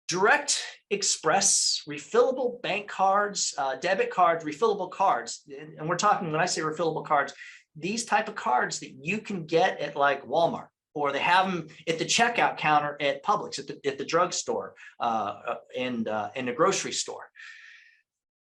Direct Express, refillable bank cards, debit cards, refillable cards. And we're talking, when I say refillable cards, these type of cards that you can get at like Walmart, or they have them at the checkout counter at Publix, at the drugstore, and in the grocery store.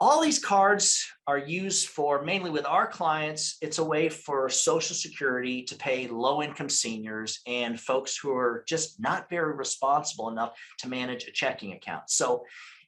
All these cards are used for, mainly with our clients, it's a way for Social Security to pay low-income seniors and folks who are just not very responsible enough to manage a checking account. So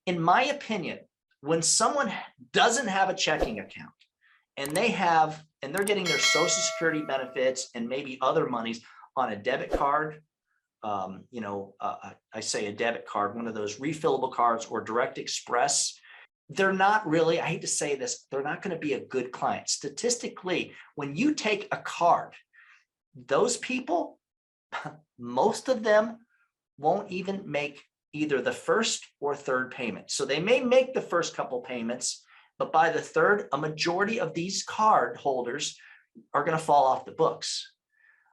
in my opinion, when someone doesn't have a checking account and they're getting their Social Security benefits and maybe other monies on a debit card, I say a debit card, one of those refillable cards or Direct Express, they're not really, I hate to say this, they're not going to be a good client. Statistically, when you take a card, those people, most of them won't even make either the first or third payment. So they may make the first couple payments, but by the third, a majority of these card holders are going to fall off the books.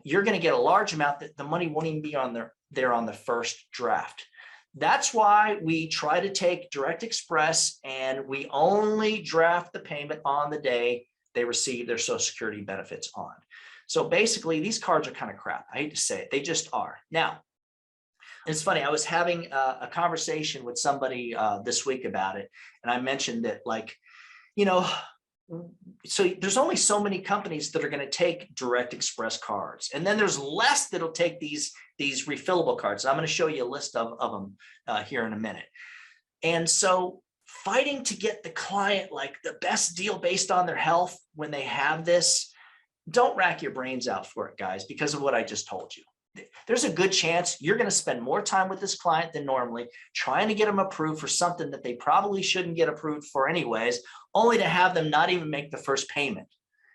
You're going to get a large amount that the money won't even be on there on the first draft. That's why we try to take Direct Express and we only draft the payment on the day they receive their Social Security benefits on. So basically, these cards are kind of crap. I hate to say it, they just are. Now, it's funny, I was having a conversation with somebody this week about it, and I mentioned that, like, so there's only so many companies that are going to take Direct Express cards, and then there's less that'll take these refillable cards. I'm going to show you a list of them here in a minute. And so fighting to get the client like the best deal based on their health when they have this, don't rack your brains out for it, guys, because of what I just told you. There's a good chance you're going to spend more time with this client than normally trying to get them approved for something that they probably shouldn't get approved for anyways, only to have them not even make the first payment.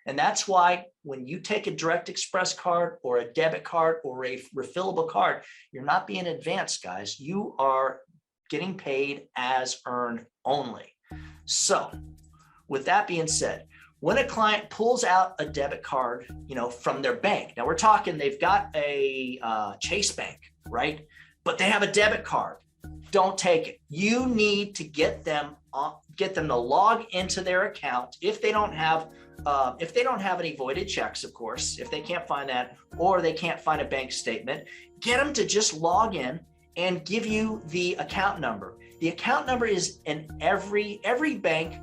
And that's why when you take a Direct Express card or a debit card or a refillable card, you're not being advanced, guys. You are getting paid as earned only. So with that being said, when a client pulls out a debit card, from their bank, now we're talking they've got a Chase Bank, right? But they have a debit card. Don't take it. You need to get them to log into their account if they don't have any voided checks, of course, if they can't find that, or they can't find a bank statement, get them to just log in and give you the account number. The account number is in every bank.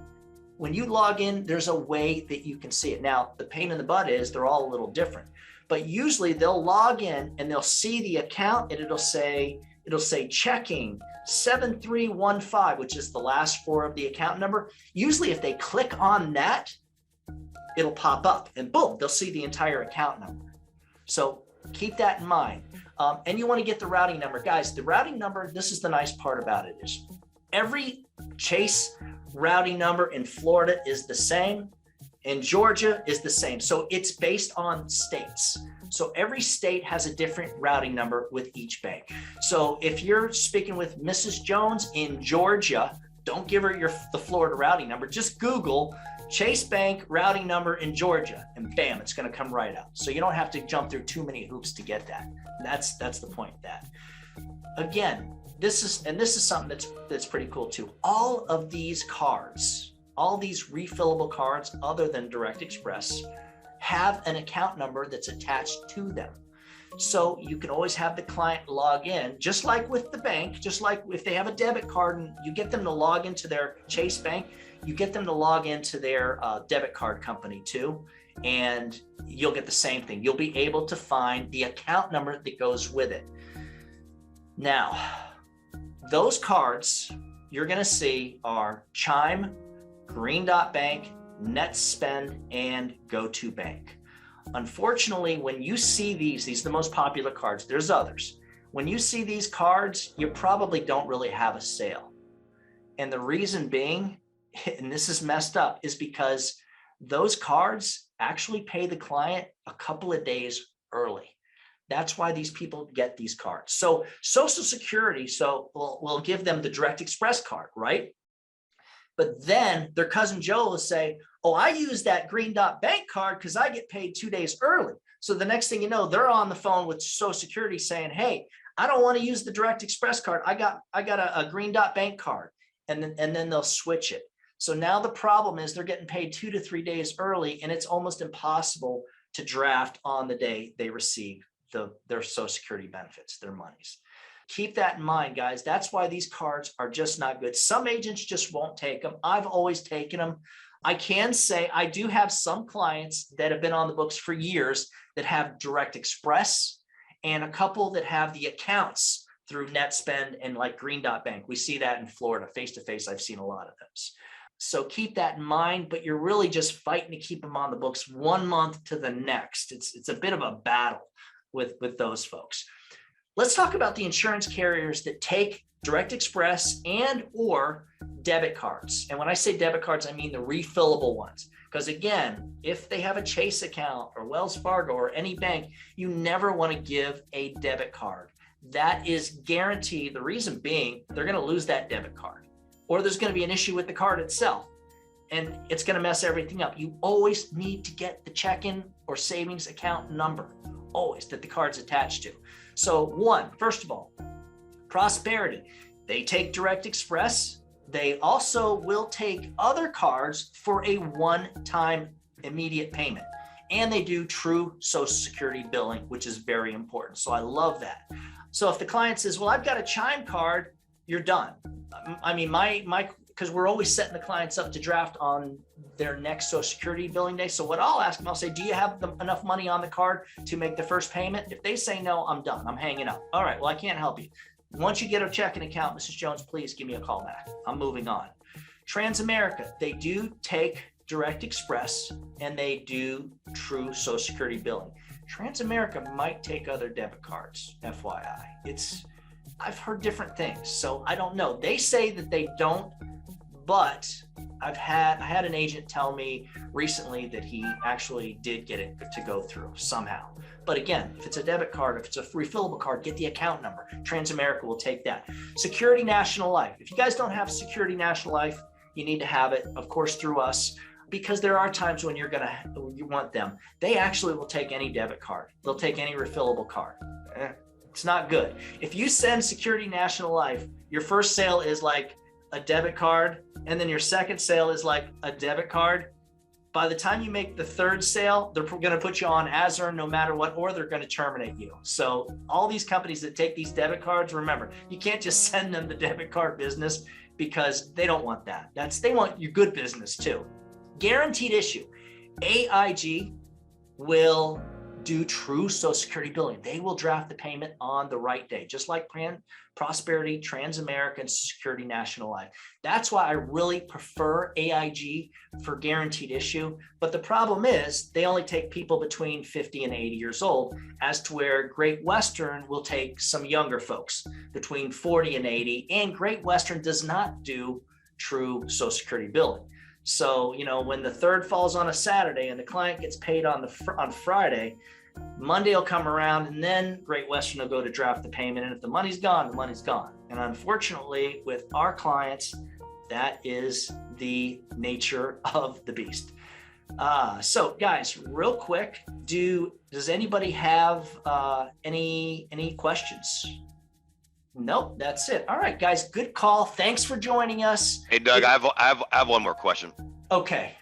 When you log in, there's a way that you can see it. Now, the pain in the butt is they're all a little different, but usually they'll log in and they'll see the account and it'll say checking 7315, which is the last four of the account number. Usually if they click on that, it'll pop up and boom, they'll see the entire account number. So keep that in mind. And you want to get the routing number. Guys, the routing number, this is the nice part about it, is every Chase routing number in Florida is the same, in Georgia is the same. So it's based on states. So every state has a different routing number with each bank. So if you're speaking with Mrs. Jones in Georgia, don't give her the Florida routing number. Just Google Chase Bank routing number in Georgia, and bam, it's going to come right up. So you don't have to jump through too many hoops to get that. That's the point of that. Again, this is something that's pretty cool too. All of these cards, all these refillable cards other than Direct Express, have an account number that's attached to them. So you can always have the client log in, just like with the bank, just like if they have a debit card and you get them to log into their Chase Bank, you get them to log into their debit card company too, and you'll get the same thing. You'll be able to find the account number that goes with it. Now, those cards you're going to see are Chime, Green Dot Bank, NetSpend, and GoToBank. Unfortunately, when you see these are the most popular cards. There's others. When you see these cards, you probably don't really have a sale. And the reason being, and this is messed up, is because those cards actually pay the client a couple of days early. That's why these people get these cards. So Social Security, we'll give them the Direct Express card, right? But then their cousin Joe will say, oh, I use that Green Dot Bank card because I get paid 2 days early. So the next thing you know, they're on the phone with Social Security saying, hey, I don't want to use the Direct Express card. I got a Green Dot Bank card, and then they'll switch it. So now the problem is they're getting paid 2 to 3 days early, and it's almost impossible to draft on the day they receive their Social Security benefits, their monies. Keep that in mind, guys. That's why these cards are just not good. Some agents just won't take them. I've always taken them. I can say I do have some clients that have been on the books for years that have Direct Express, and a couple that have the accounts through NetSpend and like Green Dot Bank. We see that in Florida, face-to-face. I've seen a lot of those. So keep that in mind, but you're really just fighting to keep them on the books 1 month to the next. It's a bit of a battle with those folks. Let's talk about the insurance carriers that take Direct Express and or debit cards. And when I say debit cards, I mean the refillable ones. Because again, if they have a Chase account or Wells Fargo or any bank, you never want to give a debit card. That is guaranteed. The reason being, they're going to lose that debit card, or there's going to be an issue with the card itself, and it's going to mess everything up. You always need to get the checking or savings account number, always, that the card's attached to. So first of all, Prosperity, they take Direct Express. They also will take other cards for a one-time immediate payment. And they do true Social Security billing, which is very important. So I love that. So if the client says, well, I've got a Chime card, you're done. I mean, because we're always setting the clients up to draft on their next Social Security billing day. So what I'll ask them, I'll say, do you have enough money on the card to make the first payment? If they say no, I'm done. I'm hanging up. All right, well, I can't help you. Once you get a checking account, Mrs. Jones, please give me a call back. I'm moving on. Transamerica, they do take Direct Express and they do true Social Security billing. Transamerica might take other debit cards, FYI. I've heard different things, so I don't know. They say that they don't, but I had an agent tell me recently that he actually did get it to go through somehow. But again, if it's a debit card, if it's a refillable card, get the account number. Transamerica will take that. Security National Life. If you guys don't have Security National Life, you need to have it, of course, through us, because there are times when you want them. They actually will take any debit card. They'll take any refillable card. It's not good. If you send Security National Life, your first sale is like a debit card, and then your second sale is like a debit card. By the time you make the third sale, they're going to put you on as earned no matter what, or they're going to terminate you. So all these companies that take these debit cards, remember, you can't just send them the debit card business, because they don't want that. They want your good business too. Guaranteed issue. AIG will do true Social Security billing. They will draft the payment on the right day, just like Prosperity, Transamerica, and Security National Life. That's why I really prefer AIG for guaranteed issue. But the problem is they only take people between 50 and 80 years old, as to where Great Western will take some younger folks between 40 and 80. And Great Western does not do true Social Security billing. So, when the third falls on a Saturday and the client gets paid on Friday, Monday will come around, and then Great Western will go to draft the payment. And if the money's gone, the money's gone. And unfortunately, with our clients, that is the nature of the beast. So guys, real quick, does anybody have any questions? Nope, that's it. All right, guys, good call. Thanks for joining us. Hey, Doug, I have one more question. Okay.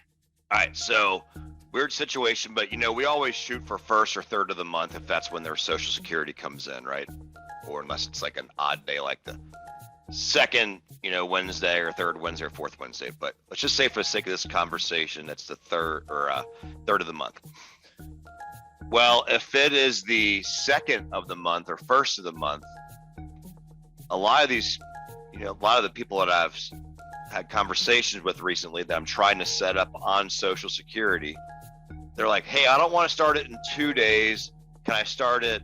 All right, so weird situation, but we always shoot for first or third of the month if that's when their Social Security comes in, right? Or unless it's like an odd day, like the second, Wednesday or third Wednesday or fourth Wednesday. But let's just say, for the sake of this conversation, it's the third of the month. Well, if it is the second of the month or first of the month, a lot of the people that I've had conversations with recently that I'm trying to set up on Social Security, they're like, hey, I don't want to start it in 2 days. Can I start it,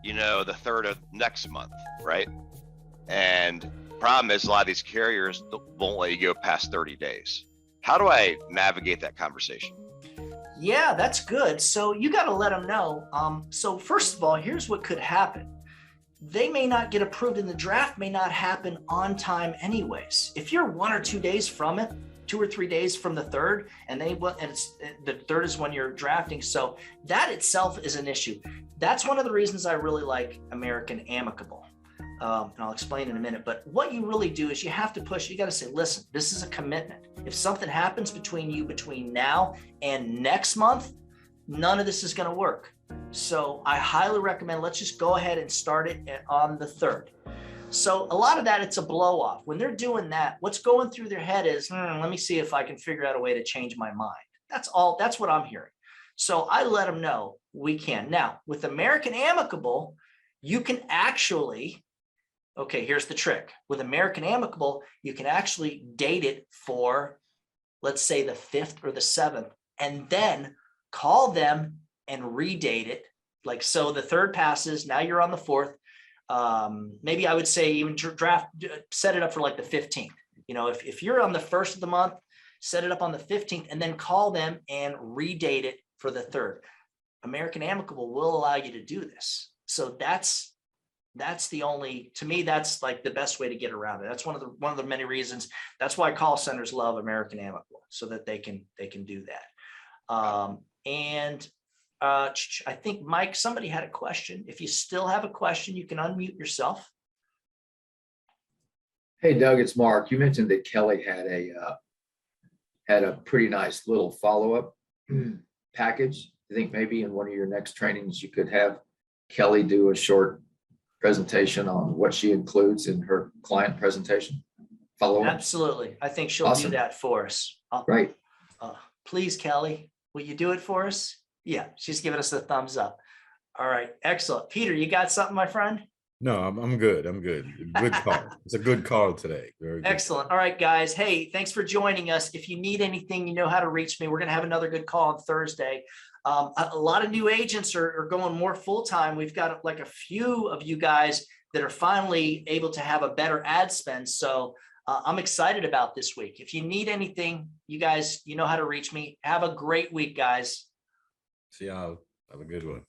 the third of next month, right? And problem is, a lot of these carriers won't let you go past 30 days. How do I navigate that conversation? Yeah, that's good. So you got to let them know. So first of all, here's what could happen. They may not get approved, and the draft may not happen on time anyways. If you're 1 or 2 days from it, 2 or 3 days from the third, and the third is when you're drafting. So that itself is an issue. That's one of the reasons I really like American Amicable. And I'll explain in a minute, but what you really do is you have to push, you got to say, listen, this is a commitment. If something happens between now and next month, none of this is going to work. So I highly recommend, let's just go ahead and start it on the 3rd. So a lot of that, it's a blow off. When they're doing that, what's going through their head is, let me see if I can figure out a way to change my mind. That's all, that's what I'm hearing. So I let them know we can. Now with American Amicable, you can actually, okay, here's the trick. With American Amicable, you can actually date it for, let's say the 5th or the 7th, and then call them and redate it. Like, so the 3rd passes, now you're on the 4th. Maybe I would say even set it up for like the 15th. You know, if you're on the 1st of the month, set it up on the 15th and then call them and redate it for the 3rd. American Amicable will allow you to do this. So that's the only, to me, that's like the best way to get around it. That's one of the many reasons. That's why call centers love American Amicable, so that they can do that. I think Mike, somebody had a question. If you still have a question, you can unmute yourself. Hey, Doug, it's Mark. You mentioned that Kelly had a pretty nice little follow-up package. I think maybe in one of your next trainings, you could have Kelly do a short presentation on what she includes in her client presentation. Follow-up. Absolutely. I think she'll Awesome. do that for us. Great. Please, Kelly, will you do it for us? Yeah, she's giving us the thumbs up. All right, excellent. Peter, you got something, my friend? No, I'm good. I'm good. Good call. It's a good call today. Very good. Excellent. All right, guys. Hey, thanks for joining us. If you need anything, you know how to reach me. We're going to have another good call on Thursday. A lot of new agents are going more full-time. We've got like a few of you guys that are finally able to have a better ad spend. So I'm excited about this week. If you need anything, you guys, you know how to reach me. Have a great week, guys. See y'all. Have a good one.